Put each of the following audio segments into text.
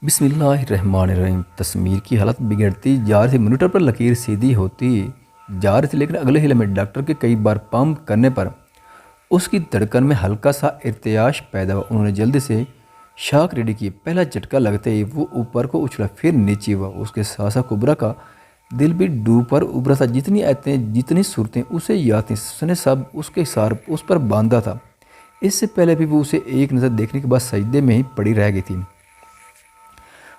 بسم اللہ الرحمن الرحیم۔ تصویر کی حالت بگڑتی جا رہی تھی، مانیٹر پر لکیر سیدھی ہوتی جا رہی تھی، لیکن اگلے ہلے میں ڈاکٹر کے کئی بار پمپ کرنے پر اس کی دھڑکن میں ہلکا سا ارتعاش پیدا ہوا۔ انہوں نے جلدی سے شاک ریڈی کی۔ پہلا جھٹکا لگتے ہی وہ اوپر کو اچھلا، پھر نیچے ہوا۔ اس کے ساتھ ساتھ کبرا کا دل بھی ڈوب پر ابھرا تھا۔ جتنی آیتیں، جتنی صورتیں اسے یاد تھیں، اس نے سب اس کے سار اس پر باندھا تھا۔ اس سے پہلے بھی وہ اسے ایک نظر دیکھنے کے بعد سجدے میں ہی پڑی رہ گئی تھی۔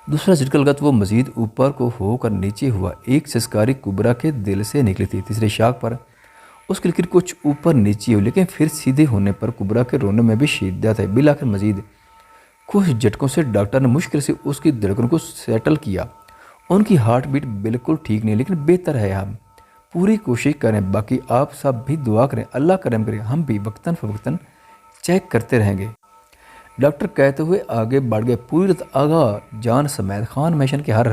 دوسرا جھٹکا لگا تو وہ مزید اوپر کو ہو کر نیچے ہوا۔ ایک سسکاری کبرا کے دل سے نکلی تھی۔ تیسرے شاک پر اس کی لکیر کچھ اوپر نیچے ہوئی، لیکن پھر سیدھے ہونے پر کبرا کے رونے میں بھی شدت ہے۔ بالآخر مزید کچھ جھٹکوں سے ڈاکٹر نے مشکل سے اس کی دھڑکن کو سیٹل کیا۔ ان کی ہارٹ بیٹ بالکل ٹھیک نہیں، لیکن بہتر ہے۔ ہم پوری کوشش کریں، باقی آپ سب بھی دعا کریں، اللہ کرم کرے، ہم بھی وقتاً فوقتاً چیک کرتے رہیں گے، ڈاکٹر کہتے ہوئے آگے بڑھ گئے۔ پوری رات آغا جان سمیت خان میشن کے ہر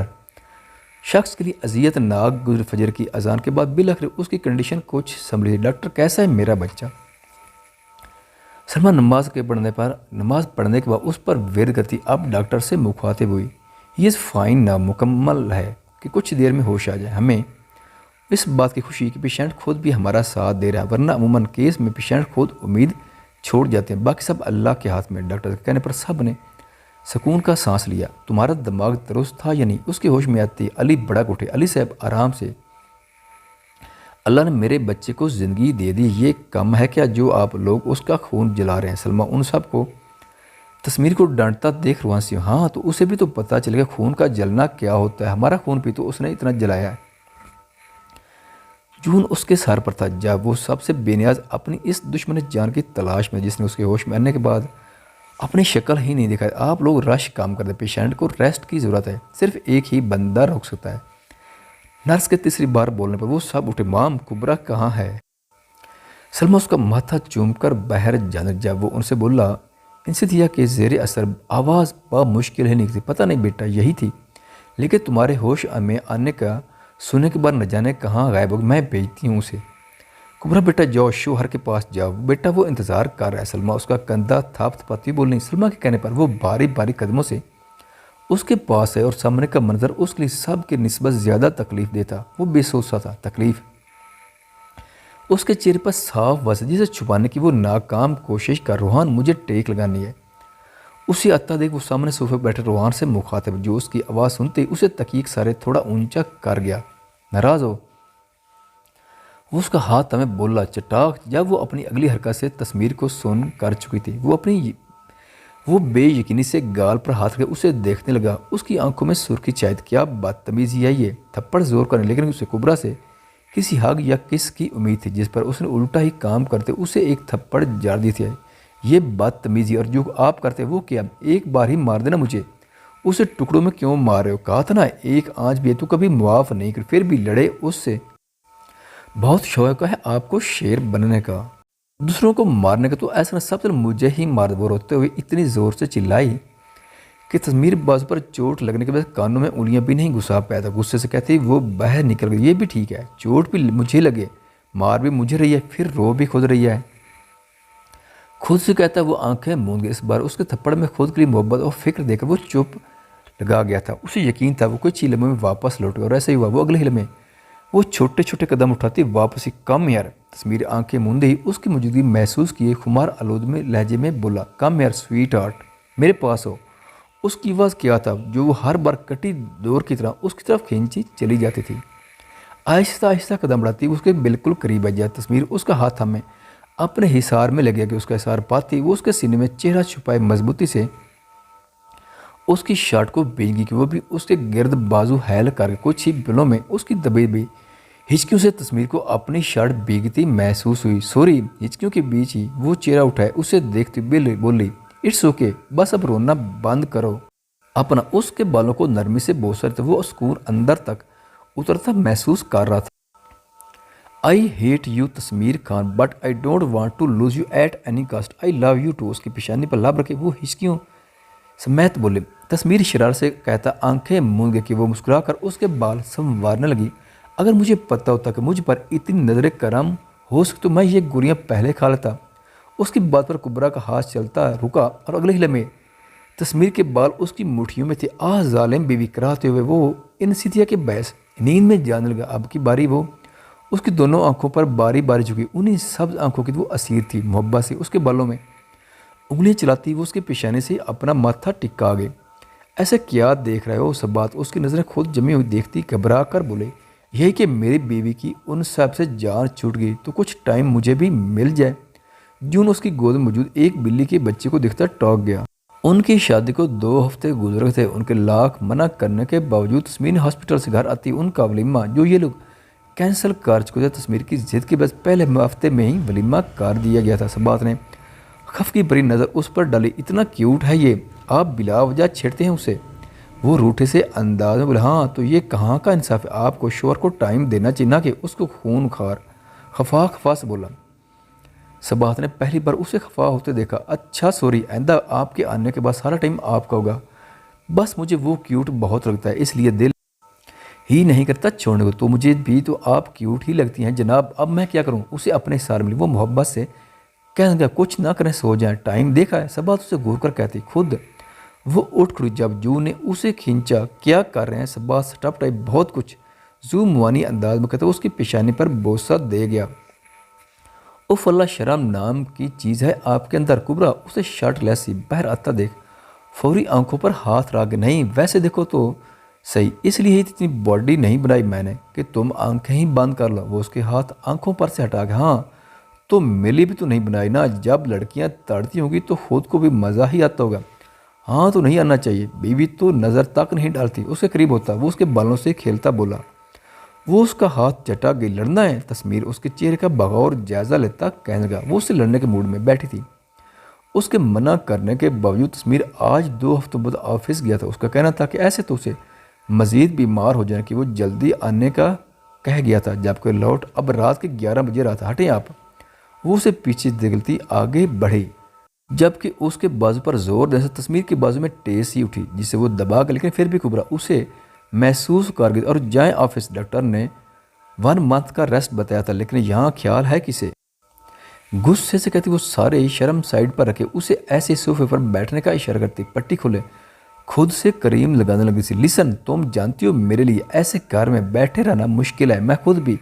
شخص کے لیے اذیت ناک گزر۔ فجر کی اذان کے بعد بالآخر اس کی کنڈیشن کچھ سنبھلی تھی۔ ڈاکٹر کیسا ہے میرا بچہ؟ سلمہ نماز پڑھنے کے بعد اس پر ورد کرتی اب ڈاکٹر سے مخاطب ہوئی۔ یہ فائن نامکمل ہے کہ کچھ دیر میں ہوش آ جائے۔ ہمیں اس بات کی خوشی کہ پیشنٹ خود بھی ہمارا ساتھ دے رہا ہے، ورنہ عموماً کیس میں پیشنٹ خود امید چھوڑ جاتے ہیں، باقی سب اللہ کے ہاتھ میں۔ ڈاکٹر کے کہنے پر سب نے سکون کا سانس لیا۔ تمہارا دماغ درست تھا یا نہیں؟ اس کے ہوش میں آتی علی بڑک اٹھے۔ علی صاحب آرام سے، اللہ نے میرے بچے کو زندگی دے دی، یہ کم ہے کیا جو آپ لوگ اس کا خون جلا رہے ہیں؟ سلمہ ان سب کو تصویر کو ڈانٹتا دیکھ روان سی، ہاں تو اسے بھی تو پتہ چلے گا خون کا جلنا کیا ہوتا ہے، ہمارا خون بھی تو اس نے اتنا جلایا ہے۔ جون اس کے سر پر تھا جب وہ سب سے بے نیاز اپنی اس دشمن جان کی تلاش میں، جس نے اس کے ہوش میں آنے کے بعد اپنی شکل ہی نہیں دکھائی۔ آپ لوگ رش کام کرتے، پیشنٹ کو ریسٹ کی ضرورت ہے، صرف ایک ہی بندہ روک سکتا ہے۔ نرس کے تیسری بار بولنے پر وہ سب اٹھے۔ مام کبرا کہاں ہے؟ سلمہ اس کا ماتھا چوم کر باہر جانے جب وہ ان سے بولا، انسیتھیا کے زیر اثر آواز بمشکل ہی نکلی، پتہ نہیں بیٹا یہی تھی، لیکن تمہارے ہوش میں آنے کا سننے کے بعد نہ جانے کہاں غائب ہو گئی، میں بھیجتی ہوں اسے۔ کبرا بیٹا جاؤ، شوہر کے پاس جاؤ، بیٹا وہ انتظار کر رہا ہے۔ سلمہ اس کا کندھا تھاپ تھپاتی بولنی۔ سلمہ کے کہنے پر وہ باری باری قدموں سے اس کے پاس ہے اور سامنے کا منظر اس کے لیے سب کے نسبت زیادہ تکلیف دہ تھا۔ وہ بے سوچ سا تھا، تکلیف اس کے چہرے پر صاف واضح، جسے چھپانے کی وہ ناکام کوشش کر۔ روحان مجھے ٹیک لگانی ہے۔ اسی آتا دیکھ وہ سامنے صوفے پر بیٹھے روحان سے مخاطب، جو اس کی آواز سنتے ہی اسے تحقیق سارے تھوڑا اونچا کر گیا۔ ناراض ہو؟ وہ اس کا ہاتھ تمہیں بولا چٹاک۔ جب وہ اپنی اگلی حرکت سے تصویر کو سن کر چکی تھی، وہ بے یقینی سے گال پر ہاتھ رکھے اسے دیکھنے لگا۔ اس کی آنکھوں میں سرخی چھائی۔ کیا بدتمیزی ہے یہ؟ تھپڑ زور کر، لیکن اسے کبرا سے کسی حق یا کس کی امید تھی، جس پر اس نے الٹا ہی کام کرتے اسے ایک تھپڑ جاڑ دی تھی۔ یہ بدتمیزی اور جو آپ کرتے وہ کیا؟ ایک بار ہی مار دینا مجھے، اسے ٹکڑوں میں کیوں مار رہے ہو؟ کہا تھا نا ایک آنچ بھی ہے تو کبھی معاف نہیں کر، پھر بھی لڑے اس سے۔ بہت شوق ہے آپ کو شیر بننے کا، دوسروں کو مارنے کا، تو ایسا نہ سب سے مجھے ہی مار دو۔ روتے ہوئے اتنی زور سے چلائی کہ تصویر بازو پر چوٹ لگنے کے بعد کانوں میں انگلیاں بھی نہیں گھسا پایا تھا۔ غصے سے کہتی وہ باہر نکل گئی۔ یہ بھی ٹھیک ہے، چوٹ بھی مجھے لگے، مار بھی مجھے رہی ہے، پھر رو بھی خود رہی ہے۔ خود سے کہتا وہ آنکھیں موند گئی۔ اس بار اس کے تھپڑ میں خود کے لیے محبت اور فکر دے کر وہ چپ لگا گیا تھا۔ اسے یقین تھا وہ کچھ ہی لمحوں میں واپس لوٹ گیا، اور ایسا ہی ہوا۔ وہ اگلے ہلے میں وہ چھوٹے چھوٹے قدم اٹھاتی واپسی۔ کم یار۔ تصویر آنکھیں موندے ہی اس کی موجودگی محسوس کیے خمار آلود میں لہجے میں بولا، کم یار سویٹ ہارٹ، میرے پاس ہو۔ اس کی آواز کیا تھا جو وہ ہر بار کٹی دور کی طرح اس کی طرف کھینچی چلی جاتی تھی۔ آہستہ آہستہ قدم بڑھاتی اس کے بالکل قریب آ جائے۔ تصویر اس کا ہاتھ ہمیں اپنے حصار میں لگے کہ اس کا حصار پاتی وہ اس کے سینے میں چہرہ چھپائے مضبوطی سے اس کی شرٹ کو بھیج گئی کہ وہ بھی اس کے گرد بازو ہیل کر کے کچھ ہی پلوں میں اس کی دبی بھی ہچکیوں سے تصویر کو اپنی شرٹ بھیگتی محسوس ہوئی۔ سوری، ہچکیوں کے بیچ ہی وہ چہرہ اٹھائے اسے دیکھتی بولی، اٹس اوکے، بس اب رونا بند کرو اپنا۔ اس کے بالوں کو نرمی سے بوسہ تھا، وہ سکون اندر تک اترتا محسوس کر رہا تھا۔ آئی ہیٹ یو تصویر Khan but I don't want to lose you at any cost, I love you too. اس کی پیشانی پر لب رکھے وہ ہچکیوں سمیت بولے۔ تصویر شرار سے کہتا آنکھیں موند گئی کہ وہ مسکرا کر اس کے بال سنوارنے لگی۔ اگر مجھے پتہ ہوتا کہ مجھ پر اتنی نظر کرم ہو سکتی تو میں یہ گولیاں پہلے کھا لیتا۔ اس کی بات پر کبرا کا ہاتھ چلتا رکا اور اگلے ہلے میں تسمیر کے بال اس کی مٹھیوں میں تھے۔ ظالم بیوی کراتے ہوئے وہ انسیتیا کے باعث نیند میں جانے لگا۔ اب کی باری وہ اس کی دونوں آنکھوں پر باری باری جھکی، انہیں سبز آنکھوں کی وہ اسیر تھی۔ محبت سے اس کے بالوں میں انگلیاں چلاتی وہ اس کے پیشانے سے اپنا ماتھا ٹکا گئے۔ ایسا کیا دیکھ رہے ہو؟ سبات اس کی نظریں خود جمی ہوئی دیکھتی گھبرا کر بولے، یہی کہ میری بیوی کی ان سب سے جان چھوٹ گئی تو کچھ ٹائم مجھے بھی مل جائے۔ جون اس کی گود میں موجود ایک بلی کے بچے کو دیکھتا ٹوک گیا۔ ان کی شادی کو 2 ہفتے گزر تھے۔ ان کے لاکھ منع کرنے کے باوجود تسمیر نے ہاسپٹل سے گھر آتی ان کا ولیمہ جو یہ لوگ کینسل کر چکے تھے، تسمیر کی ضد کے بعد پہلے ہفتے میں ہی ولیمہ کر دیا گیا تھا۔ سبات نے خفگی بری نظر اس پر ڈالی، اتنا کیوٹ ہے یہ، آپ بلا وجہ چھیڑتے ہیں اسے؟ وہ روٹھے سے انداز میں بولا، ہاں تو یہ کہاں کا انصاف ہے؟ آپ کو شوہر کو ٹائم دینا چاہیے نہ کہ اس کو خون خار۔ خفا سے بولا۔ سبات نے پہلی بار اسے خفا ہوتے دیکھا۔ اچھا سوری، آئندہ آپ کے آنے کے بعد سارا ٹائم آپ کا ہوگا۔ بس مجھے وہ کیوٹ بہت لگتا ہے، اس لیے دل ہی نہیں کرتا چھوڑنے کو۔ تو مجھے بھی تو آپ کیوٹ ہی لگتی ہیں جناب، اب میں کیا کروں؟ اسے اپنے سار ملی۔ وہ محبت سے کہنے لگا، کچھ نہ کریں، سو جائیں، ٹائم دیکھا ہے؟ سبات اسے گھور کر کہتی خود وہ اٹھ کھڑی جب جو نے اسے کھینچا۔ کیا کر رہے ہیں؟ سبات سٹپ ٹائپ بہت کچھ زو موانی انداز میں کہتا اس کی پیشانی پر بوسہ دے گیا۔ اف اللہ، شرم نام کی چیز ہے آپ کے اندر؟ کبرا اسے شرٹ لیس سی باہر آتا دیکھ فوری آنکھوں پر ہاتھ رکھ، نہیں ویسے دیکھو تو صحیح، اس لیے ہی اتنی باڈی نہیں بنائی میں نے کہ تم آنکھیں ہی بند کر لو۔ وہ اس کے ہاتھ آنکھوں پر سے ہٹا گیا۔ ہاں تو میرے بھی تو نہیں بنائی نا، جب لڑکیاں تڑتی ہوں گی تو خود کو بھی مزہ ہی آتا ہوگا۔ ہاں تو نہیں آنا چاہیے، بیوی تو نظر تک نہیں ڈالتی، اس کے قریب ہوتا۔ وہ اس کے بالوں سے کھیلتا بولا۔ وہ اس کا ہاتھ چٹا گئی، لڑنا ہے؟ تسمیر اس کے چہرے کا بغور جائزہ لیتا کہنے لگا۔ وہ اس سے لڑنے کے موڈ میں بیٹھی تھی۔ اس کے منع کرنے کے باوجود تسمیر آج 2 ہفتوں بعد آفس گیا تھا۔ اس کا کہنا تھا کہ ایسے تو اسے مزید بیمار ہو جانے کی وہ جلدی آنے کا کہہ گیا تھا، جبکہ لوٹ اب رات کے 11 بجے رہا تھا۔ ہٹیں آپ، وہ اسے پیچھے دھکیلتی آگے بڑھی، جبکہ اس کے بازو پر زور دینے سے تسمیر کے بازو میں ٹیس ہی اٹھی جسے وہ دبا کر، لیکن پھر بھی کبرا اسے محسوس کر گئی۔ اور جائیں آفس، ڈاکٹر نے 1 منتھ کا ریسٹ بتایا تھا، لیکن یہاں خیال ہے کسے؟ غصے سے کہتی وہ سارے شرم سائڈ پر رکھے اسے ایسے صوفے پر بیٹھنے کا اشارہ کرتی پٹی کھولے خود سے کریم لگانے لگی سی۔ لسن، تم جانتی ہو میرے لیے ایسے کار میں بیٹھے رہنا مشکل ہے، میں خود بھی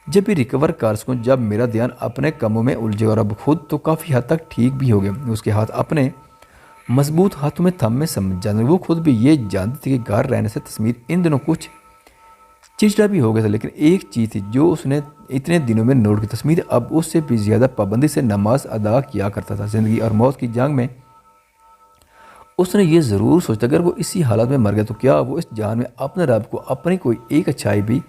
جب بھی ریکور کر سکوں، جب میرا دھیان اپنے کاموں میں الجھے، اور اب خود تو کافی حد تک ٹھیک بھی ہو گیا۔ اس کے ہاتھ اپنے مضبوط ہاتھوں میں تھم میں سمجھانے، وہ خود بھی یہ جانتی تھی کہ گھر رہنے سے تسمیر ان دنوں کچھ چڑچڑا بھی ہو گیا تھا، لیکن ایک چیز تھی جو اس نے اتنے دنوں میں نوٹ کی، تسمیر اب اس سے بھی زیادہ پابندی سے نماز ادا کیا کرتا تھا۔ زندگی اور موت کی جنگ میں اس نے یہ ضرور سوچا اگر وہ اسی حالت میں مر گیا تو کیا وہ اس جہان میں اپنے رب کو اپنی کوئی ایک اچھائی بھی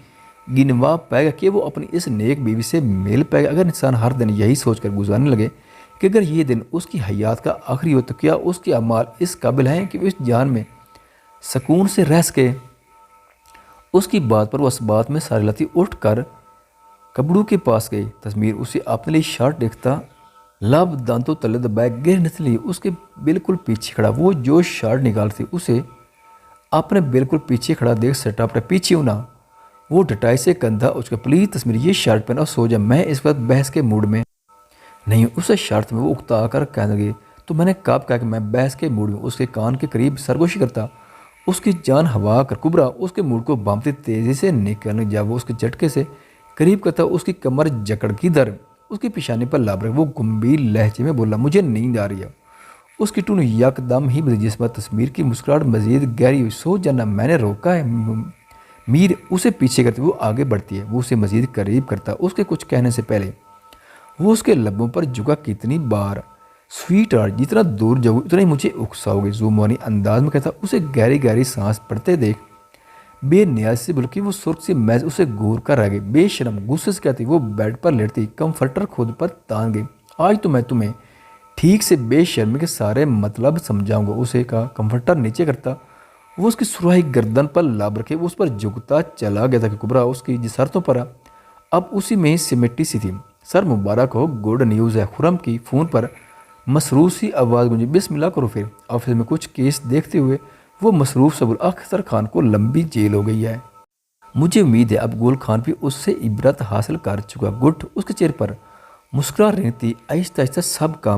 گنوا پائے گا کہ وہ اپنی اس نیک بیوی سے مل پائے گا؟ اگر انسان ہر دن یہی سوچ کر گزارنے لگے کہ اگر یہ دن اس کی حیات کا آخری ہو تو کیا اس کے اعمال اس قابل ہیں کہ وہ اس جہان میں سکون سے رہ سکے؟ اس کی بات پر وہ اسبات میں ساری لاتی اٹھ کر کبڑو کے پاس گئی۔ تسمیر اسے اپنے لیے شرٹ دیکھتا لب دانتوں تلے دبائے گر نسلی اس کے بالکل پیچھے کھڑا، وہ جو شرٹ نکالتی اسے اپنے بالکل پیچھے کھڑا دیکھ سٹا پڑا، پیچھے ہونا۔ وہ ڈٹائی سے کندھا اس کا، پلیز تسمیر یہ شرٹ پہنا سو جا، میں اس وقت بحث کے موڈ میں نہیں ہوں۔ اسے شرط میں وہ اکتا کر کہنے لگی، تو میں نے کب کہا کہ میں بحث کے موڈ میں؟ اس کے کان کے قریب سرگوشی کرتا اس کی جان ہوا کر کبرا اس کے موڈ کو بامتی تیزی سے نکلنے، جب وہ اس کے جھٹکے سے قریب کرتا اس کی کمر جکڑ کی در اس کی پیشانی پر لاب رکھ، وہ گمبھیر لہجے میں بولا، مجھے نیند آ رہی ہے۔ اس کی ٹون یک دم ہی بدلی، جس پر تسمیر کی مسکراہٹ مزید گہری ہوئی۔ سو جانا، میں نے روکا ہے؟ میر اسے پیچھے کرتے وہ آگے بڑھتی ہے، وہ اسے مزید قریب کرتا اس کے کچھ کہنے سے پہلے وہ اس کے لبوں پر جھکا، کتنی بار سویٹ آرٹ، جتنا دور جاؤ اتنا ہی مجھے اکساؤ گے، زوموانی انداز میں کہتا اسے گہری گہری سانس پڑتے دیکھ بے نیاز سے، بلکہ وہ سرخ سی میز اسے گور کر رہ گئی۔ بے شرم، غصے سے کہتی وہ بیڈ پر لیٹتی کمفرٹر خود پر تان گئی۔ آج تو میں تمہیں ٹھیک سے بے شرمی کے سارے مطلب سمجھاؤں گا۔ اسے کا کمفرٹر نیچے کرتا وہ اس کی سرخی گردن پر لاب رکھے وہ اس پر جھکتا چلا گیا تھا کہ کبرا اس کی جسارتوں پر اب اسی میں سمٹی سی تھی۔ سر مبارک ہو، گڈ نیوز ہے، خرم کی فون پر مسروف سی آواز گونجی، بسم اللہ کرو۔ پھر آفس میں کچھ کیس دیکھتے ہوئے وہ مصروف سے بولا، اختر خان کو لمبی جیل ہو گئی ہے، مجھے امید ہے اب گول خان بھی اس سے عبرت حاصل کر چکا۔ گٹ اس کے چہرے پر مسکراہٹ رہتی، آہستہ آہستہ سب کام